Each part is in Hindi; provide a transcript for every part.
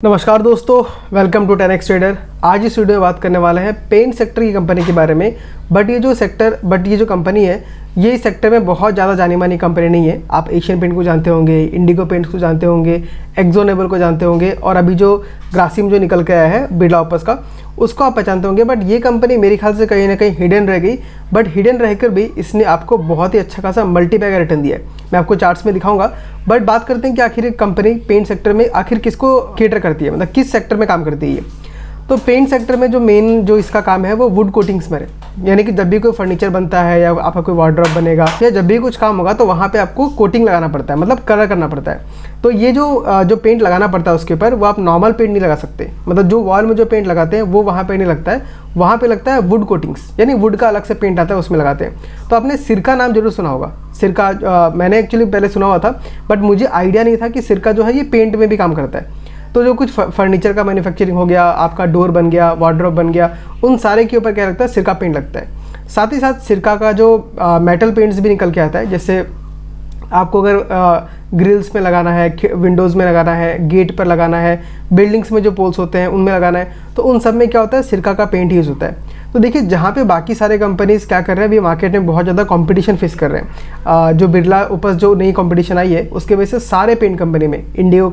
नमस्कार दोस्तों, वेलकम टू 10x ट्रेडर। आज इस वीडियो में बात करने वाले हैं पेंट सेक्टर की कंपनी के बारे में। बट ये जो कंपनी है, ये इस सेक्टर में बहुत ज़्यादा जानी मानी कंपनी नहीं है। आप एशियन पेंट को जानते होंगे, इंडिगो पेंट्स को जानते होंगे, एक्जोनेबल को जानते होंगे और अभी जो ग्रासिम जो निकल के आया है बिरला ऑपस का, उसको आप पहचानते होंगे। बट ये कंपनी मेरे ख्याल से कहीं ना कहीं हिडन रह गई। बट हिडन रहकर भी इसने आपको बहुत ही अच्छा खासा मल्टीपैक रिटर्न दिया है। मैं आपको चार्ट्स में दिखाऊंगा। बट बात करते हैं कि आखिर एक कंपनी पेंट सेक्टर में आखिर किसको कैटर करती है, मतलब किस सेक्टर में काम करती है ये। तो पेंट सेक्टर में जो मेन जो इसका काम है वो वुड कोटिंग्स में है। यानी कि जब भी कोई फर्नीचर बनता है या आपका कोई वार्डरोब बनेगा या जब भी कुछ काम होगा तो वहाँ पे आपको कोटिंग लगाना पड़ता है, मतलब कलर करना पड़ता है। तो ये जो पेंट लगाना पड़ता है उसके ऊपर, वो आप नॉर्मल पेंट नहीं लगा सकते। मतलब जो वॉल में जो पेंट लगाते हैं वो वहाँ पे नहीं लगता है, वहाँ पे लगता है वुड कोटिंग्स, यानी वुड का अलग से पेंट आता है, उसमें लगाते हैं। तो आपने सिरका नाम जरूर सुना होगा। सिरका मैंने एक्चुअली पहले सुना हुआ था, बट मुझे आइडिया नहीं था कि सिरका जो है ये पेंट में भी काम करता है। तो जो कुछ फर्नीचर का मैन्युफैक्चरिंग हो गया, आपका डोर बन गया, वार्डरोब बन गया, उन सारे के ऊपर क्या लगता है, सिरका पेंट लगता है। साथ ही साथ सिरका का जो मेटल पेंट्स भी निकल के आता है। जैसे आपको अगर ग्रिल्स में लगाना है, विंडोज़ में लगाना है, गेट पर लगाना है, बिल्डिंग्स में जो पोल्स होते हैं उनमें लगाना है, तो उन सब में क्या होता है, सिरका का पेंट यूज़ होता है। तो देखिए, जहाँ पे बाकी सारे कंपनीज़ क्या कर रहे हैं, अभी मार्केट में बहुत ज़्यादा कंपटीशन फेस कर रहे हैं। जो बिरला ओपस जो नई कंपटीशन आई है उसके वजह से सारे पेंट कंपनी में इंडिगो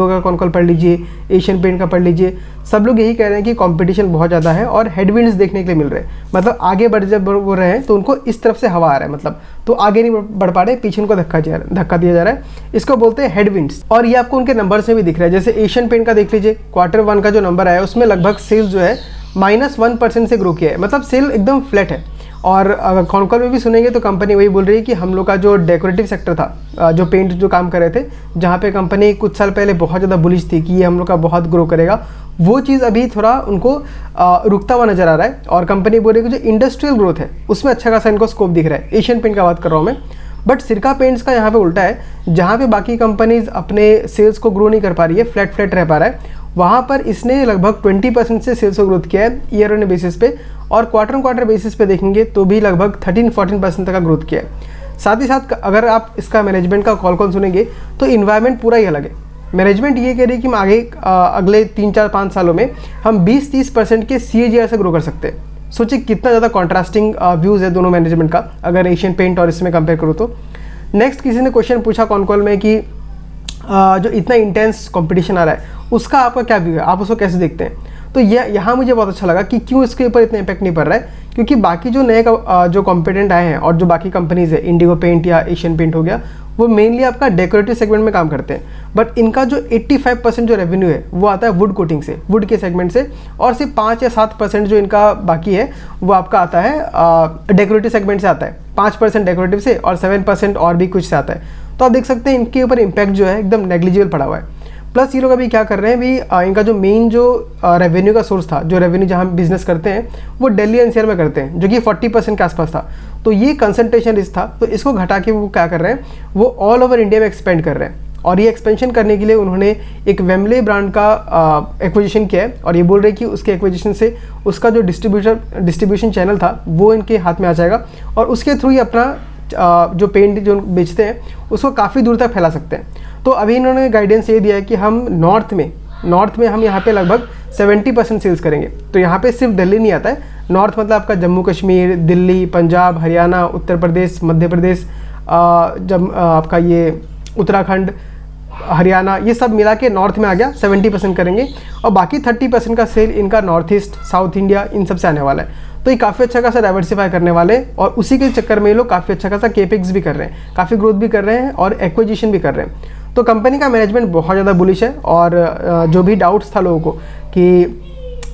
का कॉन्कॉल पढ़ लीजिए, एशियन पेंट का पढ़ लीजिए, सब लोग यही कह रहे हैं कि कंपटीशन बहुत ज़्यादा है और हेडविंड्स देखने के लिए मिल रहे हैं। मतलब आगे बढ़ जब वो रहे हैं तो उनको इस तरफ से हवा आ रहा है, मतलब तो आगे नहीं बढ़ पा रहे, पीछे उनको धक्का दिया जा रहा है। इसको बोलते हैं हेडविंड्स। और ये आपको उनके नंबर्स में भी दिख रहा है। जैसे एशियन पेंट का देख लीजिए, Q1 का जो नंबर आया उसमें लगभग सेल्स जो है -1% से ग्रो किया है, मतलब सेल एकदम फ्लैट है। और अगर कॉन्कॉल में भी सुनेंगे तो कंपनी वही बोल रही है कि हम लोग का जो डेकोरेटिव सेक्टर था, जो पेंट जो काम कर रहे थे, जहाँ पे कंपनी कुछ साल पहले बहुत ज़्यादा बुलिश थी कि ये हम लोग का बहुत ग्रो करेगा, वो चीज़ अभी थोड़ा उनको रुकता हुआ नज़र आ रहा है। और कंपनी बोल रही है कि जो इंडस्ट्रियल ग्रोथ है उसमें अच्छा खासा इनको स्कोप दिख रहा है। एशियन पेंट का बात कर रहा हूँ मैं। बट सिरका पेंट्स का यहाँ पे उल्टा है, जहाँ पे बाकी कंपनीज अपने सेल्स को ग्रो नहीं कर पा रही है, फ्लैट रह पा रहा है, वहाँ पर इसने लगभग 20% से सेल्स को ग्रोथ किया है ईयर ऑन बेसिस पे। और क्वार्टर बेसिस पे देखेंगे तो भी लगभग 13-14% तक का ग्रोथ किया है। साथ ही साथ अगर आप इसका मैनेजमेंट का कॉल सुनेंगे तो इन्वायरमेंट पूरा ही अलग है। मैनेजमेंट ये कह रही है कि हम आगे अगले 3-4-5 सालों में हम 20-30% के CAGR से ग्रो कर सकते हैं। सोचिए कितना ज़्यादा कॉन्ट्रास्टिंग व्यूज़ है दोनों मैनेजमेंट का, अगर एशियन पेंट और इसमें कंपेयर करो तो। नेक्स्ट किसी ने क्वेश्चन पूछा कॉल में कि जो इतना इंटेंस कंपटीशन आ रहा है उसका आपका क्या व्यू है, आप उसको कैसे देखते हैं। तो यहाँ मुझे बहुत अच्छा लगा कि क्यों इसके ऊपर इतना इम्पैक्ट नहीं पड़ रहा है, क्योंकि बाकी जो नए जो कॉम्पिटेंट आए हैं और जो बाकी कंपनीज़ है, इंडिगो पेंट या एशियन पेंट हो गया, वो मेनली आपका डेकोरेटिव सेगमेंट में काम करते हैं। बट इनका जो 85% जो रेवेन्यू है वो आता है वुड कोटिंग से, वुड के सेगमेंट से, और सिर्फ 5 या 7% जो इनका बाकी है वो आपका आता है डेकोरेटिव सेगमेंट से आता है। 5% डेकोरेटिव से और 7% और भी कुछ से आता है। तो आप देख सकते हैं इनके ऊपर इम्पैक्ट जो है एकदम नेग्लिजिबल पड़ा हुआ है। प्लस ये लोग अभी क्या कर रहे हैं, भी इनका जो मेन जो रेवेन्यू का सोर्स था, जो रेवेन्यू जहाँ बिजनेस करते हैं वो दिल्ली NCR में करते हैं, जो कि 40% के आसपास था। तो ये कंसंट्रेशन रिस्क था, तो इसको घटा के वो क्या कर रहे हैं, वो ऑल ओवर इंडिया में एक्सपेंड कर रहे हैं। और ये एक्सपेंशन करने के लिए उन्होंने एक वेमले ब्रांड का एक्विजिशन किया है। और ये बोल रहे हैं कि उसके एक्विजिशन से उसका जो डिस्ट्रीब्यूशन चैनल था वो इनके हाथ में आ जाएगा और उसके थ्रू ही अपना जो पेंट जो बेचते हैं उसको काफ़ी दूर तक फैला सकते हैं। तो अभी इन्होंने गाइडेंस ये दिया है कि हम नॉर्थ में हम यहाँ पे लगभग 70% सेल्स करेंगे। तो यहाँ पे सिर्फ दिल्ली नहीं आता है, नॉर्थ मतलब आपका जम्मू कश्मीर, दिल्ली, पंजाब, हरियाणा, उत्तर प्रदेश, मध्य प्रदेश, आपका ये उत्तराखंड, हरियाणा, ये सब मिला के नॉर्थ में आ गया, 70% करेंगे। और बाकी 30% का सेल इनका नॉर्थ ईस्ट, साउथ इंडिया, इन सब से आने वाला है। तो ये काफ़ी अच्छा खासा डाइवर्सिफाई करने वाले हैं और उसी के चक्कर में ये लोग काफ़ी अच्छा खासा केपेक्स भी कर रहे हैं, काफ़ी ग्रोथ भी कर रहे हैं और एक्विजिशन भी कर रहे हैं। तो कंपनी का मैनेजमेंट बहुत ज़्यादा बुलिश है। और जो भी डाउट्स था लोगों को कि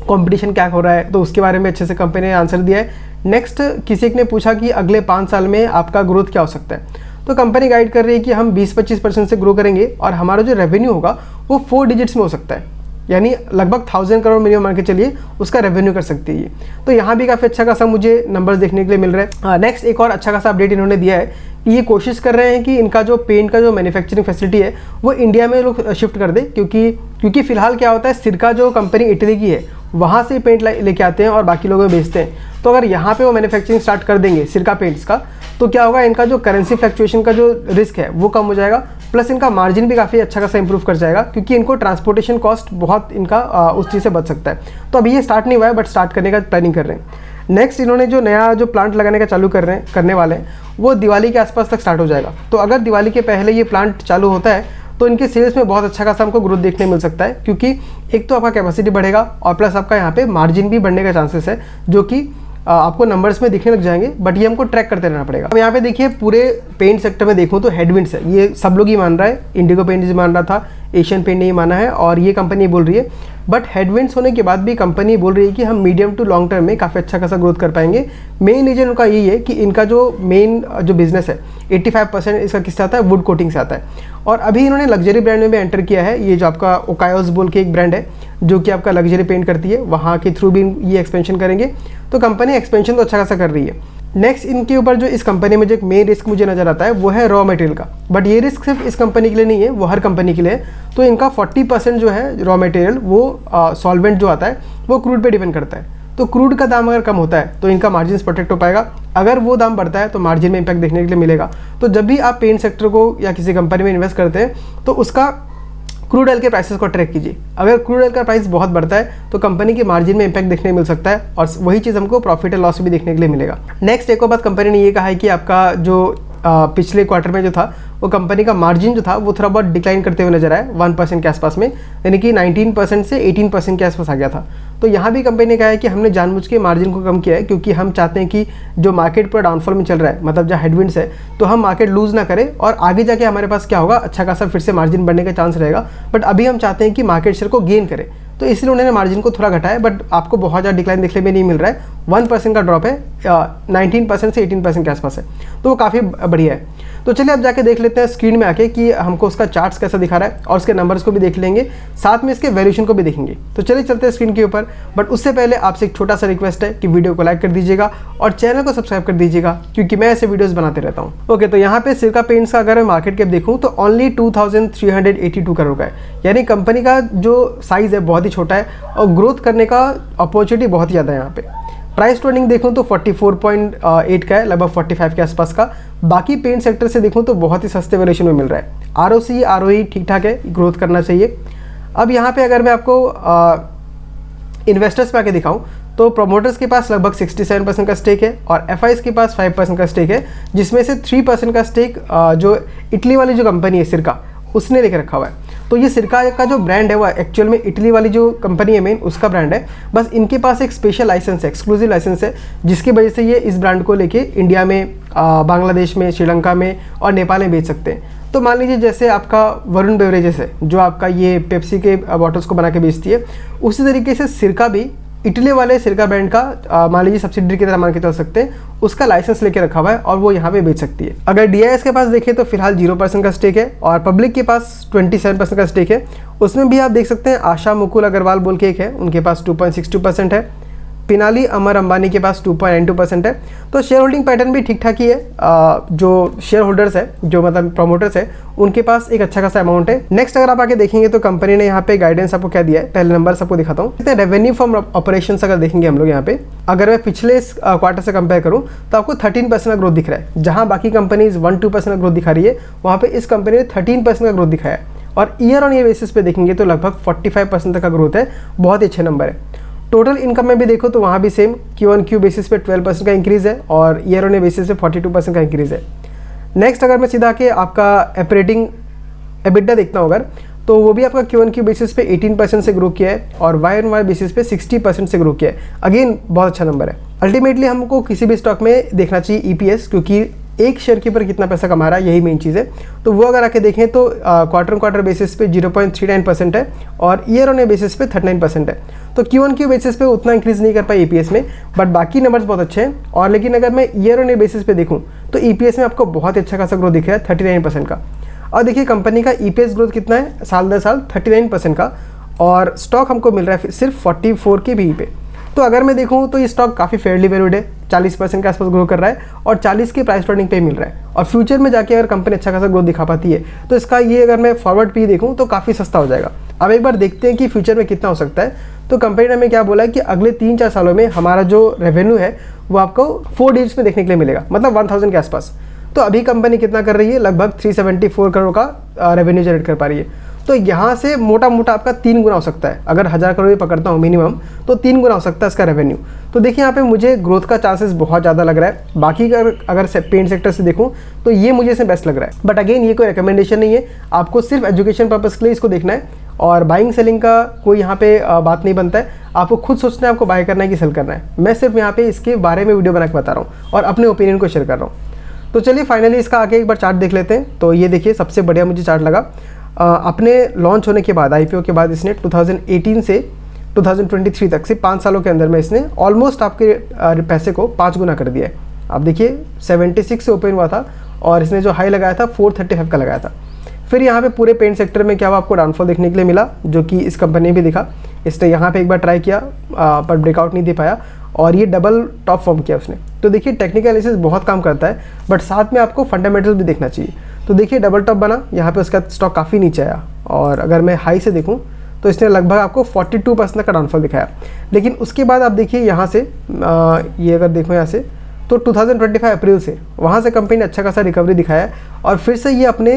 कंपटीशन क्या हो रहा है, तो उसके बारे में अच्छे से कंपनी ने आंसर दिया है। नेक्स्ट किसी एक ने पूछा कि अगले 5 साल में आपका ग्रोथ क्या हो सकता है, तो कंपनी गाइड कर रही है कि हम 20-25% से ग्रो करेंगे और हमारा जो रेवेन्यू होगा वो 4 डिजिट्स में हो सकता है, यानी लगभग 1000 करोड़ मिनिमम मान के चलिए उसका रेवेन्यू कर सकती है। तो यहाँ भी काफ़ी अच्छा खासा मुझे नंबर्स देखने के लिए मिल रहा है। नेक्स्ट एक और अच्छा खासा अपडेट इन्होंने दिया है कि ये कोशिश कर रहे हैं कि इनका जो पेंट का जो मैन्युफैक्चरिंग फैसिलिटी है वो इंडिया में लोग शिफ्ट कर दे, क्योंकि फिलहाल क्या होता है, सिरका जो कंपनी इटली की है वहाँ से पेंट लेके आते हैं और बाकी लोगों में बेचते हैं। तो अगर यहाँ पे वो मैन्युफैक्चरिंग स्टार्ट कर देंगे सिरका पेंट्स का, तो क्या होगा, इनका जो करेंसी फ्लक्चुएशन का जो रिस्क है वो कम हो जाएगा। प्लस इनका मार्जिन भी काफ़ी अच्छा खासा इंप्रूव कर जाएगा, क्योंकि इनको ट्रांसपोर्टेशन कॉस्ट बहुत इनका उस चीज़ से बच सकता है। तो अभी ये स्टार्ट नहीं हुआ है, बट स्टार्ट करने का प्लानिंग कर रहे हैं। नेक्स्ट इन्होंने जो नया जो प्लांट लगाने का चालू करने वाले हैं, वो दिवाली के आसपास तक स्टार्ट हो जाएगा। तो अगर दिवाली के पहले ये प्लांट चालू होता है तो इनके सेल्स में बहुत अच्छा खासा हमको ग्रोथ देखने मिल सकता है, क्योंकि एक तो आपका कैपेसिटी बढ़ेगा और प्लस आपका यहाँ पे मार्जिन भी बढ़ने का चांसेस है, जो कि आपको नंबर्स में दिखने लग जाएंगे, बट ये हमको ट्रैक करते रहना पड़ेगा। अब यहाँ पे देखिए पूरे पेंट सेक्टर में देखूँ तो हेडविंड्स है, ये सब लोग ही मान रहा है, इंडिगो पेंट मान रहा था, एशियन पेंट ने ही माना है और ये कंपनी बोल रही है। बट हेडविंड्स होने के बाद भी कंपनी बोल रही है कि हम मीडियम टू लॉन्ग टर्म में काफ़ी अच्छा खासा ग्रोथ कर पाएंगे। मेन रीजन उनका यही है कि इनका जो मेन जो बिजनेस है 85% इसका किससे आता है, वुड कोटिंग से आता है। और अभी इन्होंने लग्जरी ब्रांड में भी एंटर किया है, ये जो आपका ओकायोस बोल के एक ब्रांड है जो कि आपका लग्जरी पेंट करती है, वहाँ के थ्रू भी ये एक्सपेंशन करेंगे। तो कंपनी एक्सपेंशन तो अच्छा खासा कर रही है। नेक्स्ट इनके ऊपर जो इस कंपनी में जो एक मेन रिस्क मुझे नज़र आता है वो है रॉ मटेरियल का, बट ये रिस्क सिर्फ इस कंपनी के लिए नहीं है, वो हर कंपनी के लिए है। तो इनका 40% जो है रॉ मटेरियल वो सॉल्वेंट जो आता है वो क्रूड पे डिपेंड करता है। तो क्रूड का दाम अगर कम होता है तो इनका मार्जिन प्रोटेक्ट हो पाएगा, अगर वो दाम बढ़ता है तो मार्जिन में इम्पैक्ट देखने के लिए मिलेगा। तो जब भी आप पेंट सेक्टर को या किसी कंपनी में इन्वेस्ट करते हैं तो उसका क्रूड ऑयल के प्राइसेस को ट्रैक कीजिए। अगर क्रूड ऑयल का प्राइस बहुत बढ़ता है तो कंपनी के मार्जिन में इंपैक्ट देखने मिल सकता है, और वही चीज़ हमको प्रॉफिट एंड लॉस भी देखने के लिए मिलेगा। नेक्स्ट एक और बात कंपनी ने ये कहा है कि आपका जो पिछले क्वार्टर में जो था वो कंपनी का मार्जिन जो था वो थोड़ा बहुत डिक्लाइन करते हुए नजर आया 1% के आसपास में, यानी कि 19% से 18% के आसपास आ गया था। तो यहाँ भी कंपनी ने कहा है कि हमने जानबूझ के मार्जिन को कम किया है, क्योंकि हम चाहते हैं कि जो मार्केट पर डाउनफॉल में चल रहा है, मतलब जहाँ हेडविंड्स है, तो हम मार्केट लूज़ ना करें और आगे जाके हमारे पास क्या होगा, अच्छा खासा फिर से मार्जिन बढ़ने का चांस रहेगा। बट अभी हम चाहते हैं कि मार्केट शेयर को गेन करें, तो इसलिए उन्होंने मार्जिन को थोड़ा घटाया, बट आपको बहुत ज़्यादा डिक्लाइन देखने में नहीं मिल रहा है। 1% का ड्रॉप है, 19% से 18% के आसपास है, तो वो काफ़ी बढ़िया है। तो चलिए अब जाके देख लेते हैं स्क्रीन में आके कि हमको उसका चार्ट्स कैसा दिखा रहा है, और उसके नंबर्स को भी देख लेंगे, साथ में इसके वैल्यूएशन को भी देखेंगे। तो चलिए चलते हैं स्क्रीन के ऊपर, बट उससे पहले आपसे एक छोटा सा रिक्वेस्ट है कि वीडियो को लाइक कर दीजिएगा और चैनल को सब्सक्राइब कर दीजिएगा, क्योंकि मैं ऐसे वीडियोस बनाते रहता हूँ। ओके, तो यहाँ पे सिरका पेंट्स का अगर मैं मार्केट कैप देखूँ तो ओनली 2382 करोड़ का है, यानी कंपनी का जो साइज़ है बहुत ही छोटा है और ग्रोथ करने का अपॉर्चुनिटी बहुत ज़्यादा है यहाँ पे। प्राइस टू अर्निंग देखूँ तो 44.8 का है, लगभग 45 के आसपास का। बाकी पेंट सेक्टर से देखूँ तो बहुत ही सस्ते वैल्यूएशन में मिल रहा है। आरओसी आरओई ठीक ठाक है, ग्रोथ करना चाहिए। अब यहाँ पे अगर मैं आपको इन्वेस्टर्स पे आके दिखाऊँ तो प्रोमोटर्स के पास लगभग 67% का स्टेक है और एफआईज के पास 5% का स्टेक है, जिसमें से 3% का स्टेक जो इटली वाली जो कंपनी है सिरका, उसने लेकर रखा हुआ है। तो ये सिरका का जो ब्रांड है वो एक्चुअल में इटली वाली जो कंपनी है मेन, उसका ब्रांड है। बस इनके पास एक स्पेशल लाइसेंस है, एक्सक्लूसिव लाइसेंस है, जिसकी वजह से ये इस ब्रांड को लेके इंडिया में, बांग्लादेश में, श्रीलंका में और नेपाल में बेच सकते हैं। तो मान लीजिए जैसे आपका वरुण बेवरेजेस है जो आपका ये पेप्सी के बॉटल्स को बना के बेचती है, उसी तरीके से सिरका भी इटली वाले सिरका ब्रांड का मान लीजिए सब्सिडरी की तरह मान के चल सकते हैं, उसका लाइसेंस लेके रखा हुआ है और वो यहाँ पे बेच सकती है। अगर डीआईएस के पास देखें तो फिलहाल 0% का स्टेक है और पब्लिक के पास 27% का स्टेक है। उसमें भी आप देख सकते हैं आशा मुकुल अग्रवाल बोल के एक है, उनके पास 2.62% है। पिनाली अमर अंबानी के पास 2.92% है। तो शेयर होल्डिंग पैटर्न भी ठीक ठाक ही है। जो शेयर होल्डर्स है, जो मतलब प्रोमोटर्स है, उनके पास एक अच्छा खासा अमाउंट है। नेक्स्ट अगर आप आगे देखेंगे तो कंपनी ने यहाँ पे गाइडेंस आपको क्या दिया है, पहले नंबर आपको दिखाता हूँ। रेवेन्यू फ्रॉम ऑपरेशंस अगर देखेंगे हम लोग यहाँ पे, अगर मैं पिछले क्वार्टर से कंपेयर करूँ तो आपको 13% का ग्रोथ दिख रहा है। जहाँ बाकी कंपनीज 1-2% का ग्रोथ दिखा रही है, वहाँ पे इस कंपनी ने 13% का ग्रोथ दिखाया है। और ईयर ऑन ईयर बेसिस पे देखेंगे तो लगभग 45% तक का ग्रोथ है, बहुत ही अच्छे नंबर है। टोटल इनकम में भी देखो तो वहाँ भी सेम Q1Q बेसिस पे 12% का इंक्रीज़ है और ईयर ऑन ईयर बेसिस पे 42% का इंक्रीज़ है। नेक्स्ट अगर मैं सीधा के आपका ऑपरेटिंग एबिटा देखता हूँ अगर, तो वो भी आपका Q1Q बेसिस पे 18% से ग्रो किया है और वाई ऑन वाई बेसिस पे 60% से ग्रो किया है। अगेन बहुत अच्छा नंबर है। अल्टीमेटली हमको किसी भी स्टॉक में देखना चाहिए EPS, क्योंकि एक शेयर के ऊपर कितना पैसा कमा रहा है, यही मेन चीज़ है। तो वो अगर आके देखें तो क्वार्टर बेसिस पे 0.39% है और ईयर ऑन ईयर बेसिस पे 39% है। तो Q1Q बेसिस पे उतना इंक्रीज़ नहीं कर पाए EPS में, बट बाकी नंबर्स बहुत अच्छे हैं। और लेकिन अगर मैं ईयर ऑन ईयर बेसिस पे देखूँ तो EPS में आपको बहुत अच्छा खासा ग्रोथ दिख रहा है 39% का। और देखिए कंपनी का EPS ग्रोथ कितना है साल दर साल 39% का, और स्टॉक हमको मिल रहा है सिर्फ 44 के PE पे। तो अगर मैं देखूँ तो ये स्टॉक काफ़ी फेयरली वैल्यूड है, 40% के आसपास ग्रो कर रहा है और 40 के प्राइस टर्निंग पे मिल रहा है। और फ्यूचर में जाके अगर कंपनी अच्छा खासा ग्रोथ दिखा पाती है तो इसका ये अगर मैं फॉरवर्ड PE देखूँ तो काफ़ी सस्ता हो जाएगा। अब एक बार देखते हैं कि फ्यूचर में कितना हो सकता है। तो कंपनी ने हमें क्या बोला है कि अगले 3-4 सालों में हमारा जो रेवेन्यू है वो आपको 4 डिजिट्स में देखने के लिए मिलेगा, मतलब 1000 के आसपास। तो अभी कंपनी कितना कर रही है, लगभग 374 करोड़ का रेवेन्यू जनरेट कर पा रही है। तो यहाँ से मोटा मोटा आपका 3 गुना हो सकता है, अगर 1000 करोड़ भी पकड़ता हूँ मिनिमम, तो 3 गुना हो सकता है इसका रेवेन्यू। तो देखिए यहाँ पे मुझे ग्रोथ का चांसेस बहुत ज़्यादा लग रहा है। बाकी अगर पेंट सेक्टर से देखूँ तो ये मुझे इसमें बेस्ट लग रहा है। बट अगेन ये कोई रिकमेंडेशन नहीं है, आपको सिर्फ एजुकेशन पर्पज़ के लिए इसको देखना है, और बाइंग सेलिंग का कोई यहाँ पे बात नहीं बनता है। आपको खुद सोचना है आपको बाय करना है कि सेल करना है। मैं सिर्फ यहाँ पे इसके बारे में वीडियो बना के बता रहा हूँ और अपने ओपिनियन को शेयर कर रहा हूँ। तो चलिए फाइनली इसका आगे एक बार चार्ट देख लेते हैं। तो ये देखिए सबसे बढ़िया मुझे चार्ट लगा। अपने लॉन्च होने के बाद, IPO के बाद इसने 2018 से 2023 तक से 5 सालों के अंदर में इसने ऑलमोस्ट आपके पैसे को 5 गुना कर दिया है। आप देखिए 76 से ओपन हुआ था और इसने जो हाई लगाया था 435 का लगाया था। फिर यहाँ पे पूरे पेंट सेक्टर में क्या हुआ, आपको डाउनफॉल देखने के लिए मिला, जो कि इस कंपनी ने भी दिखा। इसने यहाँ पे एक बार ट्राई किया पर ब्रेकआउट नहीं दे पाया और ये डबल टॉप फॉर्म किया उसने। तो देखिए टेक्निकल एनालिसिस बहुत काम करता है, बट साथ में आपको फंडामेंटल भी देखना चाहिए। तो देखिए डबल टॉप बना, यहाँ पे उसका स्टॉक काफ़ी नीचे आया, और अगर मैं हाई से देखूँ तो इसने लगभग आपको 42% का डाउनफॉल दिखाया। लेकिन उसके बाद आप देखिए यहाँ से ये अगर देखो यहाँ से, तो 2025 अप्रैल से वहाँ से कंपनी ने अच्छा खासा रिकवरी दिखाया है और फिर से ये अपने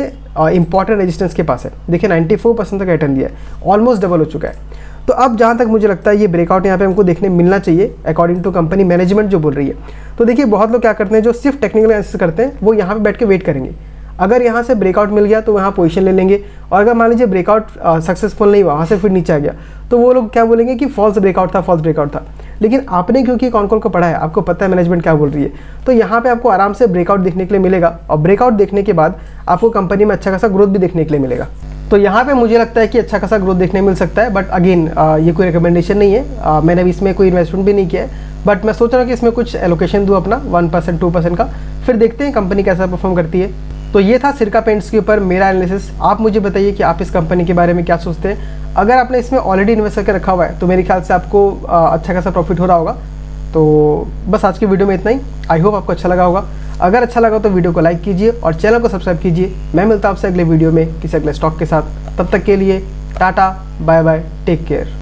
इंपॉर्टेंट रेजिस्टेंस के पास है। देखिए 94% तक रिटर्न दिया है, ऑलमोस्ट डबल हो चुका है। तो अब जहाँ तक मुझे लगता है ये ब्रेकआउट यहाँ पे हमको देखने मिलना चाहिए अकॉर्डिंग टू कंपनी मैनेजमेंट जो बोल रही है। तो देखिए बहुत लोग क्या करते हैं, जो सिर्फ टेक्निकल एनालिसिस करते हैं, वो यहाँ पे बैठ के वेट करेंगे। अगर यहाँ से ब्रेकआउट मिल गया तो वहाँ पोजीशन ले लेंगे, और अगर मान लीजिए ब्रेकआउट सक्सेसफुल नहीं हुआ, वहाँ से फिर नीचे आ गया, तो वो लोग क्या बोलेंगे कि फॉल्स ब्रेकआउट था। लेकिन आपने क्योंकि कॉन-कॉल को पढ़ा है, आपको पता है मैनेजमेंट क्या बोल रही है, तो यहाँ पे आपको आराम से ब्रेकआउट देखने के लिए मिलेगा, और ब्रेकआउट देखने के बाद आपको कंपनी में अच्छा खासा ग्रोथ भी देखने के लिए मिलेगा। तो यहाँ पे मुझे लगता है कि अच्छा खासा ग्रोथ देखने मिल सकता है। बट अगेन ये कोई रिकमेंडेशन नहीं है, मैंने अभी इसमें कोई इन्वेस्टमेंट भी नहीं किया है, बट मैं सोच रहा हूँ कि इसमें कुछ एलोकेशन दूँ अपना 1% 2% का, फिर देखते हैं कंपनी कैसा परफॉर्म करती है। तो ये था सिरका पेंट्स के ऊपर मेरा एनालिसिस। आप मुझे बताइए कि आप इस कंपनी के बारे में क्या सोचते हैं। अगर आपने इसमें ऑलरेडी इन्वेस्ट करके रखा हुआ है तो मेरे ख्याल से आपको अच्छा खासा प्रॉफिट हो रहा होगा। तो बस आज की वीडियो में इतना ही। आई होप आपको अच्छा लगा होगा। अगर अच्छा लगा तो वीडियो को लाइक कीजिए और चैनल को सब्सक्राइब कीजिए। मैं मिलता हूँ आपसे अगले वीडियो में किसी अगले स्टॉक के साथ। तब तक के लिए tata, bye bye, take care.